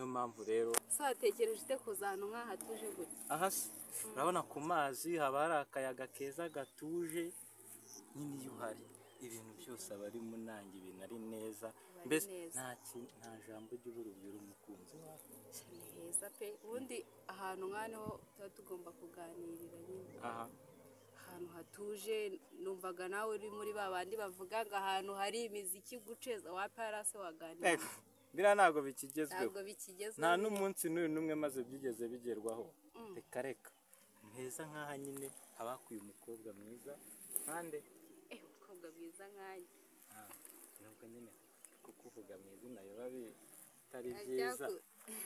niyo mpamvu rero so watekereje ute kuzana nk'aha tuje gutya aha se urabona ku mazi haba hari akayaga keza gatuje nyine iyo uhari ibintu byose aba ari munange ibintu ari neza mbese nta jambo ry'uburubwira umukunzi wawe ni heza pe ubundi ahantu nk'aho tuba tugomba kuganirira nyine ahantu hatuje numvaga nawe uri muri ba bandi bavuga ngo ahantu hari imiziki guceza wa parase waganira biriya ntabwo bikigezweho nta n'umunsi n'umwe maze byigeze bigerwaho reka reka heza nk'aha nyine haba hakwiye umukobwa mwiza kandi umukobwa mwiza nkanjye nubwo nyine kukuvuga mu izina biba bitari byiza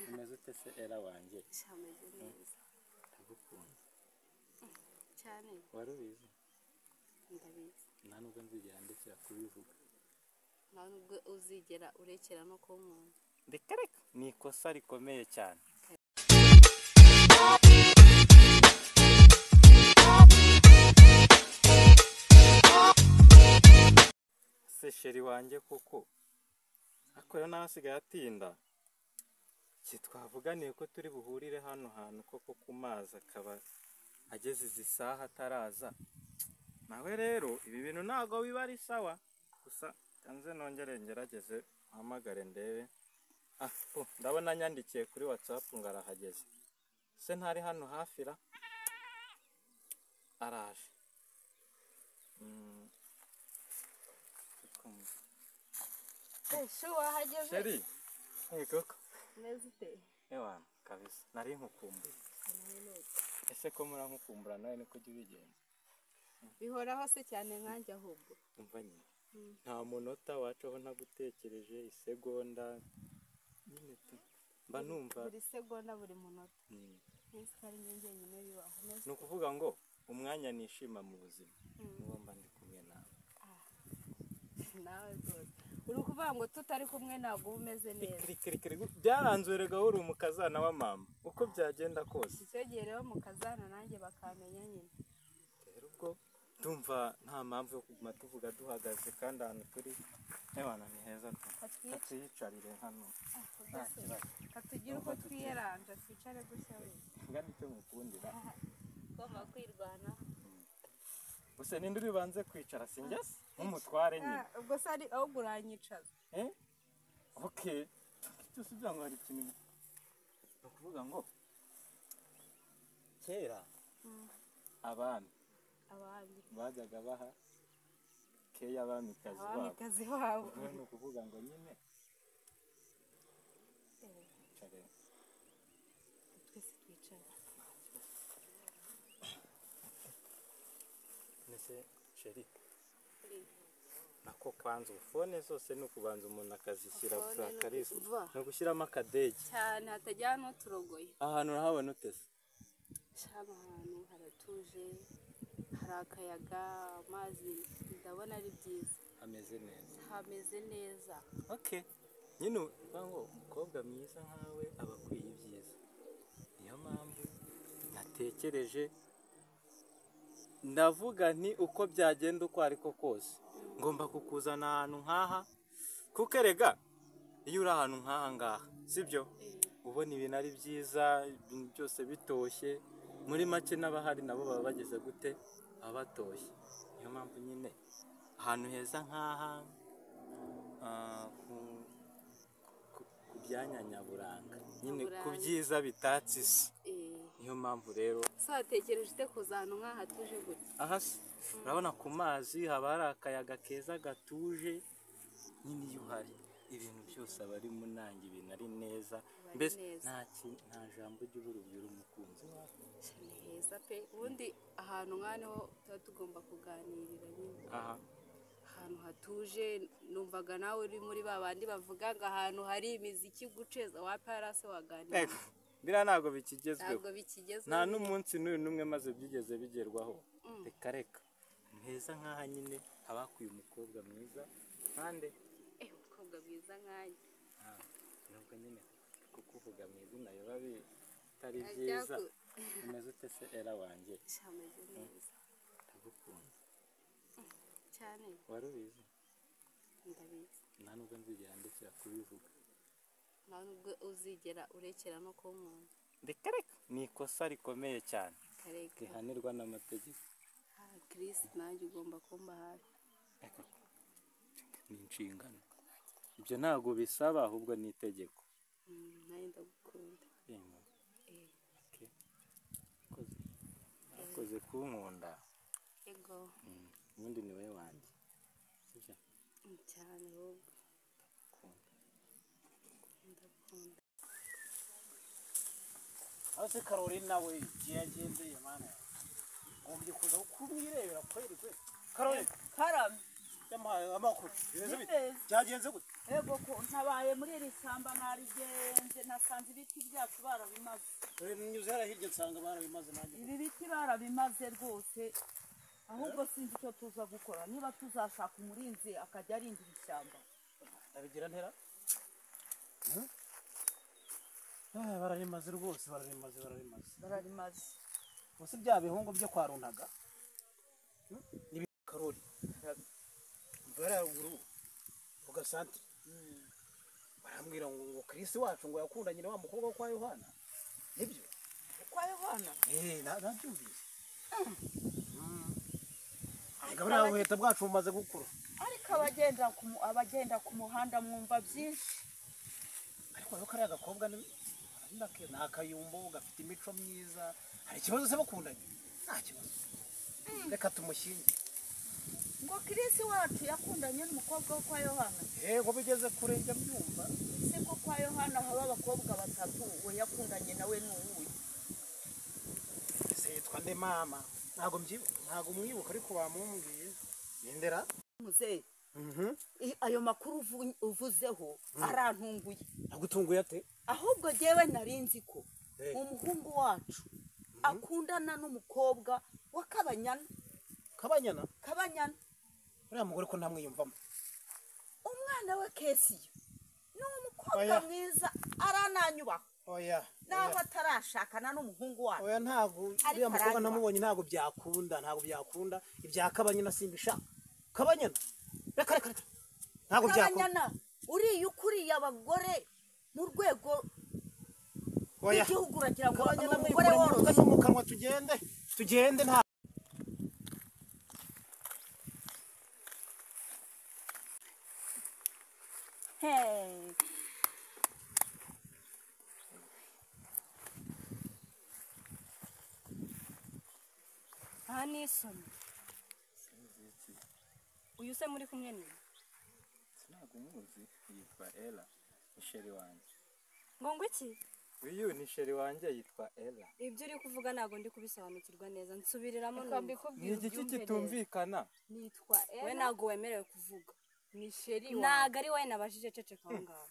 umeze ute se era wanjye ameze neza ndagukunda cyane wari ubizi ndabizi nta nubwo nzigera ndekera kubivuga nta nubwo uzigera urekera no kunkunda reka reka ni ikosa rikomeye cyane se sheri wanjye koko akora nawe asigaye atinda twavuganiye ko turi buhurire hano hantu koko ku mazi akaba ageze izi saha ataraza nawe rero ibi bintu ntabwo biba ari sawa gusa kanze nongere ngerageze mpamagare ndebe ndabona nyandikiye kuri WhatsApp ngo arahageze se ntari hano hafi ra araje wahageze sheri koko neza ute ewa kabisa nari nkukumbuye ese ko murankukumbura nawe niko ujya ubigenza bihoraho se cyane nkanjye ahubwo umva nyine nta munota wacaho ntagutekereje isegonda nyine mba numva buri segonda buri munota nzi ko ari njye nyine bibaho ni ukuvuga ngo umwanya nishima mu buzima niwo mba ndi kumwe nawe nawe rwose uri ukuvuga ngo tutari kumwe ntabwo uba umeze neza byaranzwerega uri umukazana wa mama uko byagenda kose icyo gihe rero mukazana nanjye bakamenya nyine rero ubwo ndumva nta mpamvu yo kuguma tuvuga duhagaze kandi ahantu turi n'abantu ni heza tuyicarire hano nta kibazo katugire uko twiyeranja twicare gutya we ngana icyo mukundira ugomba kwirwana gusa ninde uri bubanze kwicara sinjye se nk'umutware nyine ubwo se ari aho uranyicaza okay cyose ugira ngo hari ikintu ni ukuvuga ngo kera abami bajyaga baha keya abamikazi wabo ni ukuvuga ngo nyine twese twicara nese sheri nako kwanza fone zose ni ukubanza umuntu akazishyira bwakarisi no gushyiramo akadege cyane hatajyana n'uturogoye ahantu urahabona utese hano hantu haratuje hari akayaga amazi ndabona ari byiza hameze neza okay nyine uvuga ngo umukobwa mwiza nkawe aba akwiye ibyiza niyo mpamvu natekereje ndavuga nti uko byagenda uko ariko kose ngomba kukuzana ahantu nk'aha kuko erega iyo uri ahantu nk'aha ngaha sibyo ubona ibintu ari byiza ibintu byose bitoshye muri make n'abahari nabo baba bageze gute baba batoshye niyo mpamvu nyine ahantu heza nk'aha ku byanya nyaburanga nyine ku byiza bitatse isi niyo mpamvu rero so watekereje ute kuzana nk'aha tuje gutya aha se urabona ku mazi haba hari akayaga keza gatuje nyine iyo uhari ibintu byose aba ari munange ibintu ari neza mbese nta jambo ry'uburubwira umukunzi wawe ni heza pe ubundi ahantu nk'aho tuba tugomba kuganirira nyine ahantu hatuje numvaga nawe uri muri ba bandi bavuga ngo ahantu hari imiziki guceza wa parase waganira biriya ntabwo bikigezweho nta nta n'umunsi n'umwe maze byigeze bigerwaho reka reka heza nk'aha nyine haba hakwiye umukobwa mwiza kandi umukobwa mwiza nkanjye nubwo nyine kukuvuga mu izina biba bitari byiza umeze ute se era wanjye ameze neza ndagukunda cyane wari ubizi ndabizi nta nubwo nzigera ndekera kubivuga ntabwo uzigera urekera no kunkunda. reka ni ikosa rikomeye cyane Kareka rihanirwa n'amategeko. Chris nanjye ugomba kumba hafi. Ni inshingano, ibyo ntabwo bisaba ahubwo ni itegeko. Nanjye ndagukunda. Urakoze kunkunda. Ego. Ubundi ni wowe wanjye sibyo cyane ahubwo ndakunda. aho se Caroline nawe yagendeye mana ngombye kuza kumwirebera kweri kwe. Caroline karame yamuhaye amakuru Nibeza. byagenze gute? ego ko ntabaye muri iri shyamba narigenze nasanze ibiti byacu barabimaze. Nyuze hariya hirya nsanga barabimaze nanjye. Ibi biti barabimaze rwose ahubwo sinzi icyo tuza gukora niba tuzashaka umurinzi akajya arindira ishyamba. Abigira ntera bararimaze rwose bararimaze. Bose bya bihungu byo kwa Runtaga ni Karoli baraguru ugasante barambwira ngo Chris wacu ngo yakundanye na wa mukobwa kwa Yohana. Nibyo Kwa Yohana nabyumvise. Gabana ubuheta bwacu bumaze gukura. ariko abagenda ku muhanda mwumva byinshi. Ariko rero kariya gakobwa ni akayumbo gafite imico myiza. Hari ikibazo se bakundanye? Nta kibazo, reka tumushyinge. Ngo Chris wacu yakundanye n'umukobwa wo kwa Yohana. Yego bigeze kure njya mbyumva. Se ko kwa Yohana haba abakobwa batatu we yakundanye nawe n'uwuye. Se yitwa nde mama? Ntago mwibuka ariko bamumbwiye. Nindera? Muze. Ayo makuru uvuzeho arantunguye. Agutunguye ate? Ahubwo jewe narinzi ko umuhungu wacu akundana n'umukobwa wa Kabanyana. Kabanyana? Uriya mugore ko ntamwiyumvamo. Umwana we Kesiyo ni umukobwa mwiza arananyubaha. Oya. Naho atarashakana n'umuhungu wacu. Oya ntago uriya mukobwa namubonye ntago byakunda. Ibya Kabanyana simbishaka. Kabanyana? Reka. Ntago byakunda. Kabanyana uriya ukuriye abagore mu rwego rw'igihugu uragira ngo umugore woroshye mu kanwa tugende nta aha ni isoni. Uyu se muri kumwe ni? Ntabwo muzi, yitwa Ella, ni sheri wanjye. Ngo iki? Uyu ni sheri wanjye yitwa Ella. Ibyo uri kuvuga ntabwo ndi kubisobanukirwa neza. Nsubiriramo ni igiki kitumvikana. Nitwa Ella. We ntabwo wemerewe kuvuga. Ni sheri wawe. Ntabwo ari wowe nabajije ceceka aho ngaho.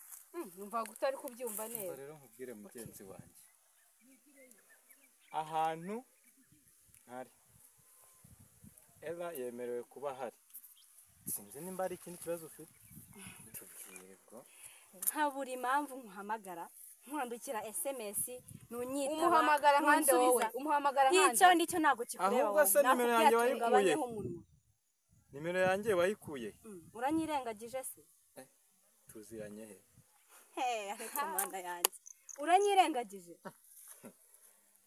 Numva utari kubyumva neza. Rero nkubwire mugenzi wanjye. Ahantu hari Ella yemerewe kuba hari. Sinzi nimba ari ikindi kibazo ufite. Tubwire bwo. Nta buri impamvu nkuhamagara. Nkwandukira SMS nunyitaba. Umuhamagara nkande wowe. Umuhamagara nkande. Icyo ndicyo ntabwo kikureba. Ahubwo se nimero yanjye wayikuye. Nimero yanjye wayikuye. Uranyirengagije se? Tuziranye he? Ariko mwana yanjye. Uranyirengagije?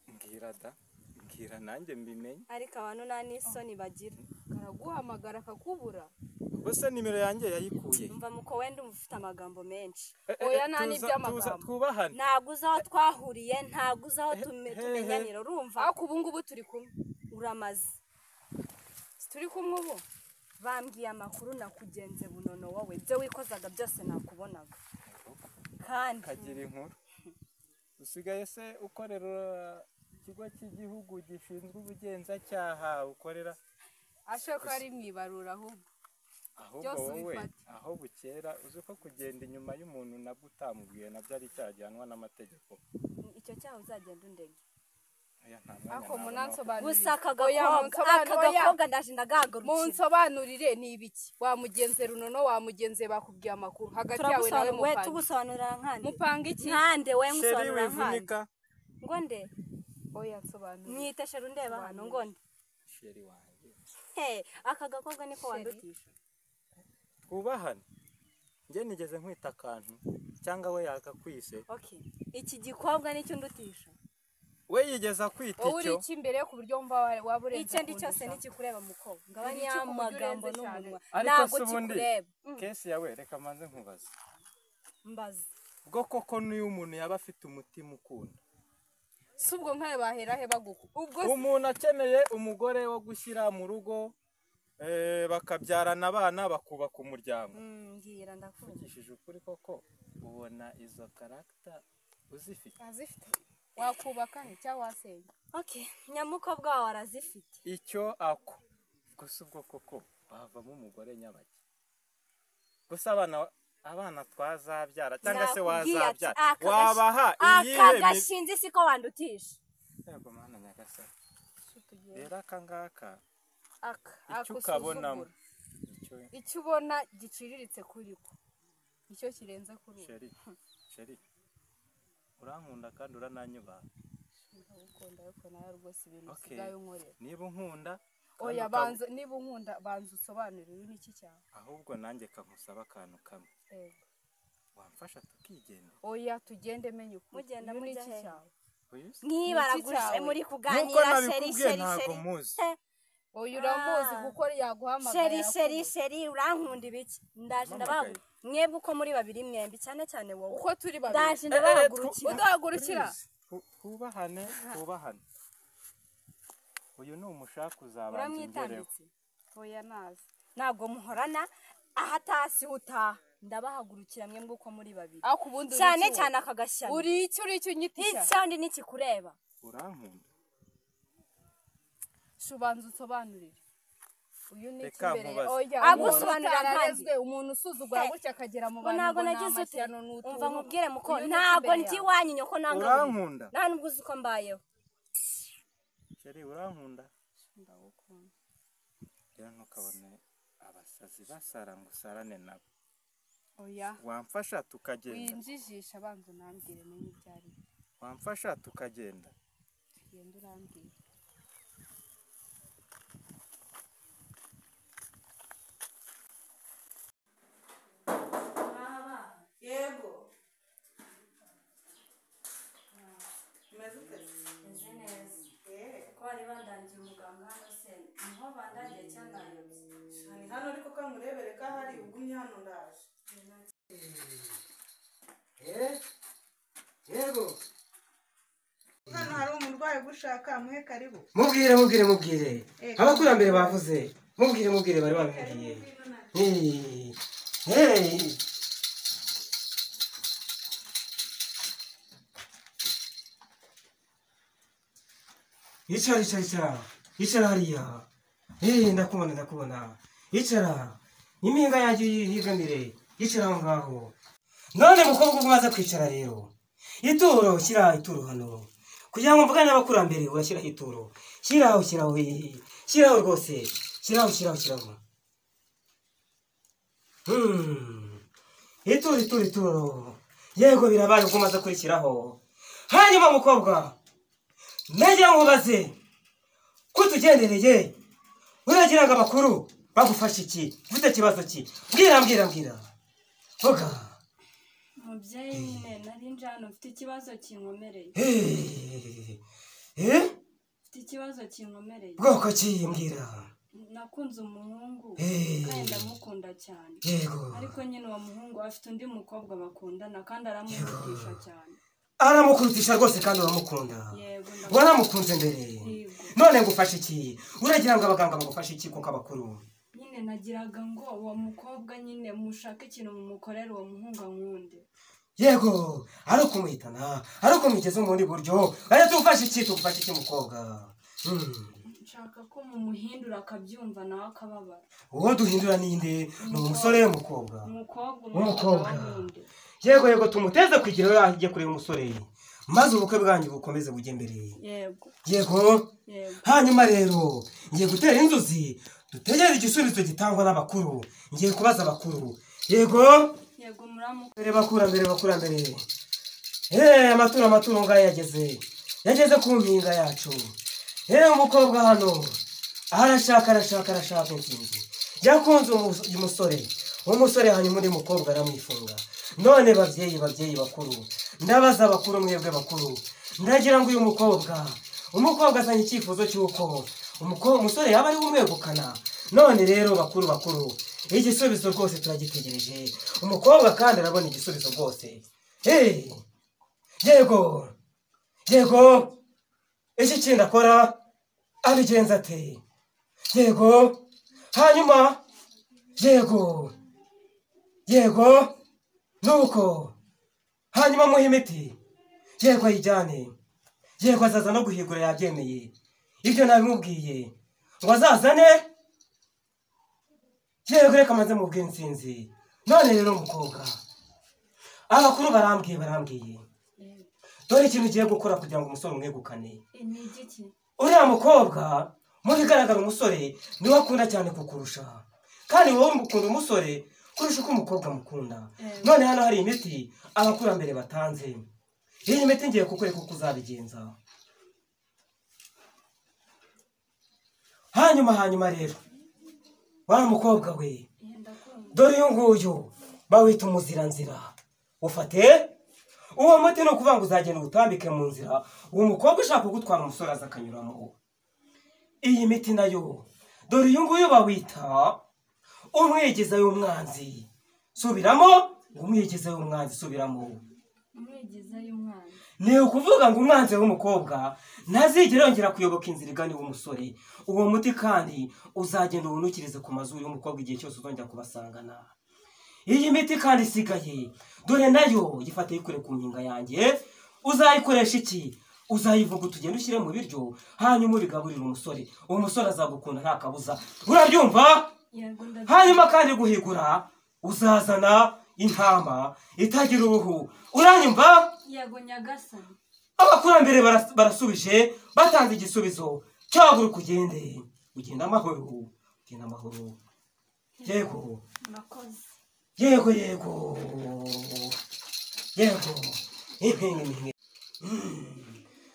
Mbwira nanjye mbimenye. Ariko abantu nta n'isoni bagira. Karaguhamagara kakubura. Ubwo se nimero yanjye yayikuye. Umva muko wenda ufite amagambo menshi. Oya nta n'iby'amagambo. Twubahane. Ntabwo uzi aho twahuriye, ntabwo uzi aho tumenyanira urumva. Ariko ubu ngubu turi kumwe. Uramaze. Turi kumwe ubu. Bambwiye amakuru nakugenze bunono wowe. Ibyo wikozaga byose nakubonaga. Kandi kagira inkuru. Usigaye se ukorera ikigo cy'igihugu gishinzwe ubugenzacyaha ukorera? Ashaka ari mwibarura ahubwo. Ahubwo wowe aho bukera uzi ko kugenda inyuma y'umuntu nabwo utamubwiye nabyo ari cyajyanwa n'amategeko. Icyo cyaho uzagenda undege. Ako munansobanurire. Gusa akagakobwa ndaje ndagahagurukira. Munsobanurire ni ibiki? Wamugenze runono wamugenze bakubwiye amakuru. Hagati yawe nawe mupanga. Tugusobanurira nkande. Mupanga iki? Nkande we ngusobanurira nkande. Ngo nde? Oya nsobanurire. Mwite sheri ndeba hano ngo nde? Sheri wanjye. Aka gakobwa niko wandutisha. Twubahane. njye nigeze nkwita akantu cyangwa we yakakwise. Okay, iki gikobwa nicyo ndutisha. We yigeze akwita wowe uri icyo. iki imbere ku buryo wumva waba urenze Icyo ndi cyose nikikureba mukobwa. Ngabanya Uri iki ku buryo amagambo urenze cyane? n'umunwa. Ariko Ntabwo se ubundi kikureba. kesi yawe reka manze nkubaza. Mbaza. Ubwo koko niyo umuntu yaba afite umutima ukunda. si ubwo nkawe bahera he ubwo Umuntu akeneye umugore wo gushyira mu rugo bakabyarana abana bakubaka umuryango. Ngira ndakumva. Uvugishije ukuri koko ubona izo character uzifite. azifite wakubaka he cyangwa wasenya. Okay, nyamukobwa wawe arazifite. Icyo ako gusa ubwo koko bavamo umugore nyabaki. Gusa abana twazabyara cyangwa se wazabyara wabaha iyihe akagashinzi siko wandutisha. Yego mana nyagasani. Rero akangaka icyo ukabonamo icyo ubona giciriritse kuri ko icyo kirenze kuri sheri urankunda kandi urananyubaha. ndagukunda ariko nawe rwose ibintu usigaye unkorera. Niba unkunda oya niba unkunda banza usobanurire n'iki cyawe. ahubwo nanjye kamusaba akantu kamwe. Wamfasha tukigenda. Oya tugende menye uko Mugenda n'iki mujya cyawe. Niba aragushe muri Nuko kuganira nabikubwiye ntabwo muzi. Oya uramuzi kuko yaguhamagara. Sheri urankunda ibiki? Ndaje ndabagu. Mwebwe uko muri babiri mwembi cyane cyane wowe. uko turi babiri. Ndaje ndabahagurukira. udahagurukira. Twubahane. Uyu ni umushaka uzabanza ingereho. Oya nazi. Ntabwo muhorana ahatasi utaha. Ndabahagurukira mwebwe uko muri babiri. Ako ubundi cyane cyane akagashyana. uri icyo unyitisha. Icyandi nikikureba. Urankunda. Shubanza usobanurire. Uyu ni Reka imbere. nkubaze. Oya Agusobanurira kandi. umuntu usuzugura gutya akagera mu bantu. Ntabwo nagize ute. Umva nkubwire muko ntabwo ndi wanyu nyoko nanga. Urankunda. Nta nubwo uzi uko mbayeho. Sheri urankunda. Ndagukunda. Rero ntukabone abasazi basara ngo usarane nabo. Oya. Wamfasha tukagenda. Winjijisha banza unambwire menye ibyari. Wamfasha tukagenda. Tugenda urambwire. Yego. Umeze ute? Meze neza. Ko bari bandangiye umuganga hano se niho bandangiye cyanayobye. Ni hano ariko kamurebere ko ahari ugumye hano ndaje. Yego. Hano hari umurwayi gushaka muhe karibu. Mubwire. Abakurambere bavuze. Mubwire bari babimbwiye. Icara hariya. Ndakubona. Icara. Impinga yanjye yigamire. Icara aho ngaho. None mukobwa umaze kwicara rero. Shyira ituro hano. Kugira ngo mvugane n'abakurambere urashyiraho ituro. Shyiraho rwose. Shyiraho. Ituro. Yego birabaye uko umaze kurishyiraho. Hanyuma mukobwa. Nagira ngo baze. Kutugendereye. Uragira ngo abakuru bagufashe iki? Ufite kibazo ki? Mbwira. Vuga. Mubyeyi nyine nari njano mfite ikibazo kinkomereye. Mfite ikibazo kinkomereye. Bwoko ki mbwira. Nakunze umuhungu kandi ndamukunda cyane. Yego. Ariko nyine uwo muhungu afite undi mukobwa bakundana kandi aramukutisha cyane. Aramukurutisha rwose kandi uramukunda. Yego. Waramukunze mbere. None ngufashe iki? Uragira ngo abaganga bagufashe iki kuko abakuru? Nyine nagiraga ngo uwo mukobwa nyine mushake ikintu mumukorera uwo muhungu nkunde. Yego, ari ukumuhitana, ari ukumugeza mu bundi buryo. Tugufashe iki mukobwa? Nshaka ko mumuhindura akabyumva nawe akababara. Uwo duhindura ninde? Ni umusore w'umukobwa. Umukobwa. Yego tumuteze kugira ngo ajye kuri umusore. Maze ubukwe bwanyu bukomeze bujye mbere. Yego. Hanyuma rero ngiye gutera inzuzi dutegereze igisubizo gitangwa n'abakuru. Ngiye kubaza abakuru. Yego muramu. Bakurambere. Amaturo ngaye yageze ku mpinga yacu. Umukobwa hano arashaka intsinzi. Yakunze umusore. umusore hanyuma undi mukobwa aramwifunga. None babyeyi bakuru, ndabaza abakuru mwebwe bakuru, ndagira ngo uyu umukobwa azanye icyifuzo cy'uko umusore yaba ari umwegukana. None rero bakuru igisubizo rwose turagitegereje. Umukobwa kandi arabona igisubizo rwose. Yego iki kintu akora abigenza ate? Yego hanyuma yego nuko hanyuma muhe imiti. Yego ayijyane. Yego azaza no guhigura yabyemeye. Ibyo nabimubwiye ngo azazane. Yego reka maze mubwire intsinzi. None rero umukobwa abakuru barambwiye dore ikintu ugiye gukora kugira ngo umusore umwegukane. Uriya mukobwa mu bigaragara umusore niwe akunda cyane kukurusha, kandi wowe ukunda umusore kurusha uko umukobwa mukunda. None hano hari imiti abakurambere batanze. Iyi miti ngiye kukwereka uko uzabigenza. Hanyuma rero wa mukobwa we, dore uyu nguyu bawita umuziranzira. Ufate uwo muti, ni ukuvuga ngo uzagenda utambike mu nzira uwo mukobwa ushaka kugutwara umusore aza akanyuramo. Iyi miti nayo dore uyu nguyu bawita umwegeza y'umwanzi. Subiramo, umwegeza y'umwanzi. Subiramo. Ni ukuvuga ngo umwanzi w'umukobwa ntazigera yongera kuyoboka inzira igana iw'umusore. Uwo muti kandi uzagenda uwunukirize ku mazuru y'umukobwa igihe cyose uzongera kubasangana. Iyi miti kandi isigaye dore nayo yifata yikure ku mpinga yanjye. Uzayikoresha iki? Uzayivuga utugenda ushyire mu biryo hanyuma ubigaburire umusore. Uwo musore azagukunda nta kabuza. Urabyumva? Hanyuma kandi guhigura uzazana intama itagira uruhu. Uranyumva? Yego nyagasani. Abakurambere barasubije batanze igisubizo. Cyagura kugende ugenda amahoro. Yego Murakoze. Yego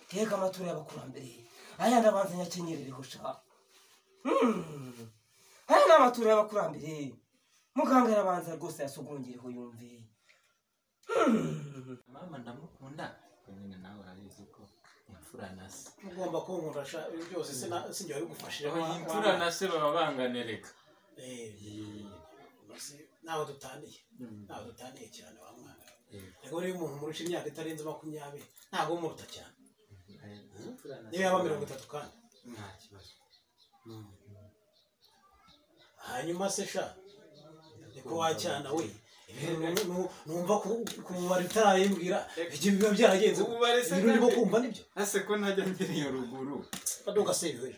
Tega amaturo y'abakurambere. Aya ndabanza nyakenyerireho sha. Aya ni amaturo y'abakurambere. Muganga yarabanza rwose yasugungireho yumve. Mama ndamukunda. Nyine nawe urabizi ko imfura na se. Ugomba kunkunda sha byose sinjye wari gufashira. Imfura na se baba banganereka. Nawe dutaniye cyane wa mwana. Ego rero umuntu murusha imyaka itarenze 20 ntabwo muruta cyane. Niba yaba 30 kandi nta kibazo. Hanyuma se sha niko wacyana we. Numva kumubara itarayimbwira ibyo biba byaragenze. Ibintu ndimo kumva nibyo. Ase ko ntajya ngiriye ruguru. Badoga se we.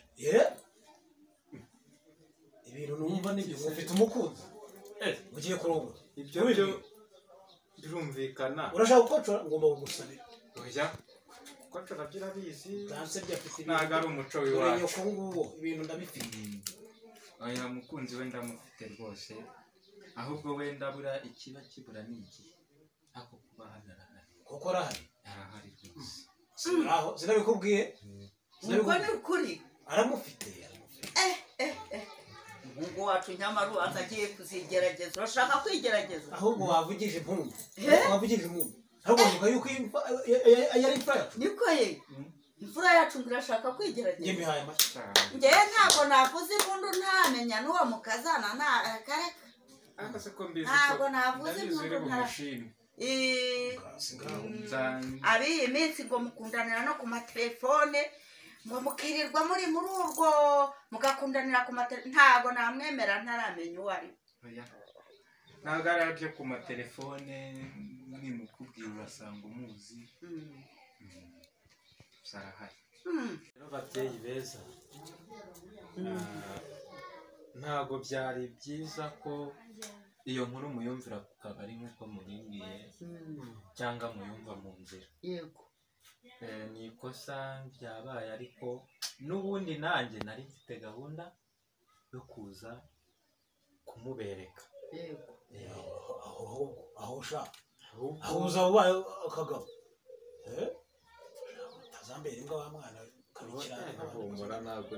Ibintu numva nibyo ufite umukunzi. Ugiye kuronga. Ibyo birumvikana. Urashaka gukocora ngomba kugusabira. Oya. Gukocora byirabizi. Danse byafite ntago ari umuco wiwacu. Nyoko nguwo ibintu ndabifite. Oya mukunzi we ndamufite rwose. Ahubwo we ndabura ikiba kibura niki. Ako kuba hagaragara. Koko arahari. Arahari rwose. Aho sinabikubwiye. Ubwo ni ukuri. Aramufite. Ubwo wacu nyamaru atagiye kuzigerageza. Urashaka kwigerageza? Ahubwo wavugije impundu. Wavugije impundu. Ahubwo vuga yuko yari imfura. Niko ye. Imfura yacu ndashaka kwigerageza. Nge mihaye make. Nge ntabwo navuze impundu ntamenya n'uwo mukazana na kareka. Akase ko mbizi. Ntabwo navuze impundu ntashimwe. Abi iminsi ngo mukundanira no ku matelefone ngo mukirirwa muri urwo mugakundanira ku matelefone. Ntabwo namwemera ntaramenya uwo ari. Ntabwo araje ku matelefone nimukubwira urasanga umuzi. Sarahari. Rero babyeyi beza. Ntabwo byari byiza ko iyo nkuru muyumvira ku kabari nk'uko murimbwiye cyangwa muyumva mu nzira. Yego. Ni ikosa ryabaye ariko n'ubundi nanjye nari mfite gahunda yo kuza kumubereka. Yego. Aho sha. Aho uzabaye akagabo. Tazambere imbwa wa mwana kabikirana humura ntabwo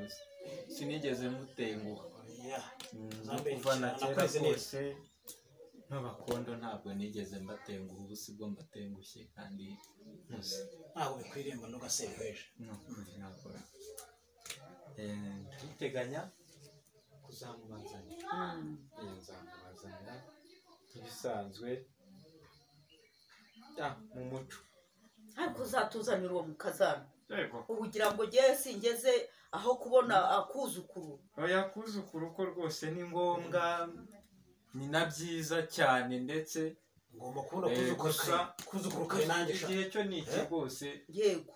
sinigeze mutenguha. Zambere kuva na kera kose n'abakondo ntabwo nigeze mbatenguha, ubu si bwo mbatengushye kandi ntuzi ntabwo bikwiriye ngo ntugasebeje. nakora nditeganya kuzamubazanira nzamubazanira nk'ibisanzwe mu muco. ariko uzatuzanira uwo mukazana yego ubugira ngo ngewe singeze aho kubona akuzukuru. oya kuzukuru ko rwose ni ngombwa, ni na byiza cyane, ndetse ngomba kubona kuzukuru kare nanjye sha. igihe cyo ni iki rwose. yego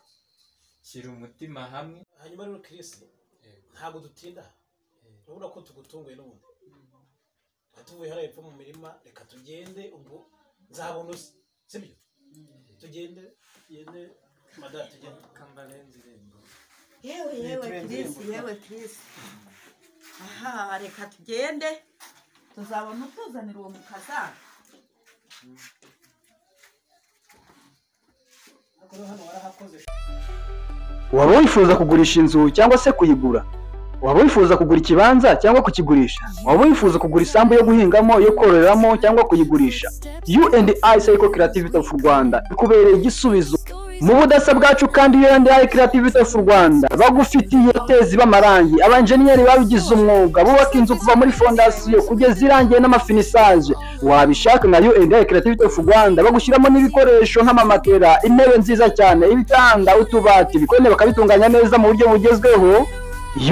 shyira umutima hamwe. hanyuma rero Chris ntabwo dutinda, urabona ko tugutunguye n'ubundi tuvuye hariya hepfo mu mirima, reka tugende ubwo nzabona uzi sibyo. tugende madara tugende kambarenze irembo. yewe Chris aha reka tugende tuzabona utuzanira uwo mukazana. hano warahakoze. waba wifuza kugurisha inzu cyangwa se kuyigura? waba wifuza kugura ikibanza cyangwa kukigurisha? waba wifuza kugura isambu yo guhingamo, yo kororeramo cyangwa kuyigurisha? U&I Cycle Creativity of Rwanda ikubereye igisubizo mu budasa bwacu, kandi U&I Creativity of Rwanda bagufitiye tezi b'amarangi, abanjeniyeri babigize umwuga, bubaka inzu kuva muri fondasiyo kugeza irangiye n'amafinisaje. wabishaka na U&I Creativity of Rwanda bagushyiramo n'ibikoresho nk'amamatera, intebe nziza cyane, ibitanda, utubati, bikone bakabitunganya neza mu buryo bugezweho.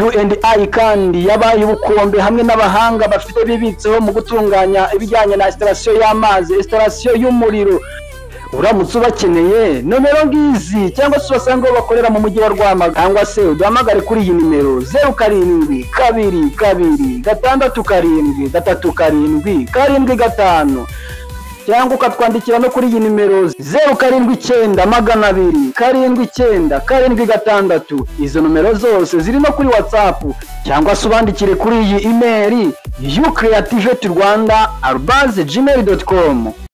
U&I kandi yabaye ubukombe hamwe n'abahanga bafite bibitseho mu gutunganya ibijyanye na installation y'amazi, installation y'umuriro. uramutse ubakeneye nomero ngizi, cyangwa se ubasanga aho bakorera mu mujyi wa Rwamagana, cyangwa se uduhamagare kuri iyi nimero 0722673775, cyangwa ukatwandikira no kuri iyi nimero 0792079776. izo nomero zose ziri no kuri WhatsApp, cyangwa se ubandikire kuri iyi email ucreativity@gmail.com.